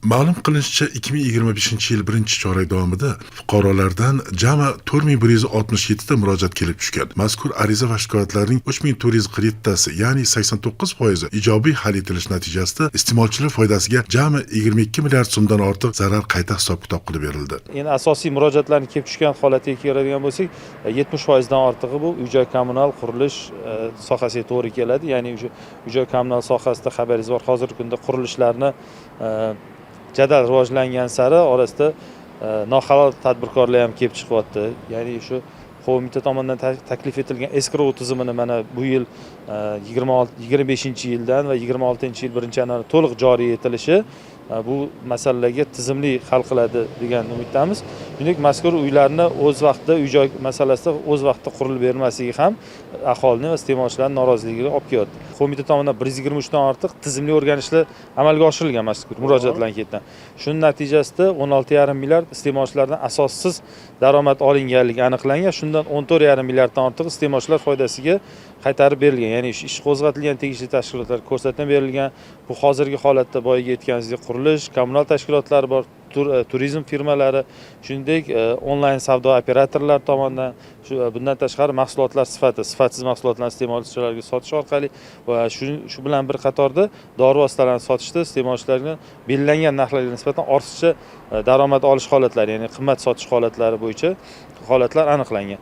Ma'lum qilinishicha, 2025-yil birinchi chorak davomida fuqarolardan jami 4167 ta murojaat kelib tushgan. Mazkur ariza va shikoyatlarning 3440 tasi, ya'ni 89% ijobiy hal etilish natijasida iste'molchilar foydasiga jami 22 milliard so'mdan ortiq zarar qayta hisob-kitob qilib berildi. Endi asosiy murojaatlarning kelib tushgan holatiga keladigan bo'lsak, 70% dan ortig'i bu uy-joy kommunal qurilish sohasiga to'g'ri keladi. Ya'ni uy-joy kommunal sohasida xabaringiz bor, hozirgi kunda qurilishlarni jadal rivojlangan sari orasida nohalol tadbirkorlar ham kelib chiqyapti. Ya'ni shu qo'mita tomonidan taklif etilgan eskrov tizimini mana bu yil 25-yildan va 26-yil 1-yanvar to'liq joriy etilishi bu masalalarga tizimli hal qiladi degan umiddamiz. Shuningdek, mazkur uylarni o'z vaqtida uy-joy masalasida o'z vaqtida qurilib bermasligi ham aholini va iste'molchilarning noroziligiga olib kelyapti. Qo'mita tomonidan 123 dan ortiq tizimli o'rganishlar amalga oshirilgan mazkur murojaatlardan keyin. Shuning natijasida 16,5 milliard iste'molchilardan asossiz daromad olinganligi aniqlangan. Shundan 14,5 milliarddan ortiq iste'molchilar foydasiga qaytarib berilgan. Ya'ni ish qo'zg'atilgan tegishli tashkilotlar ko'rsatma berilgan. Bu hozirgi holatda boyaga aytganingizdek qurilish, kommunal tashkilotlari bor, turizm firmalari, shuningdek onlayn savdo operatorlari tomonidan bundan tashqari mahsulotlar sifatsiz mahsulotlarni iste'molchilarga sotish orqali va shu bilan bir qatorda dori vositalarini sotishda iste'molchilarga belgilangan narxlarga nisbatan ortiqcha daromad olish holatlari, ya'ni qimmat sotish holatlari bo'yicha holatlar aniqlangan.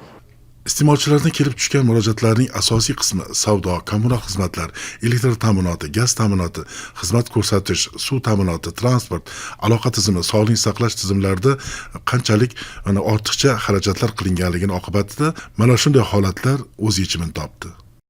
Iste'molchilardan kelib tushgan murojaatlarning asosiy qismi savdo, kommunal xizmatlar, elektr ta'minoti, gaz ta'minoti, xizmat ko'rsatish, suv ta'minoti, transport, aloqa tizimi, sog'liqni saqlash tizimlarida qanchalik ortiqcha xarajatlar qilinganligini oqibatida mana shunday holatlar o'z yechimini topdi.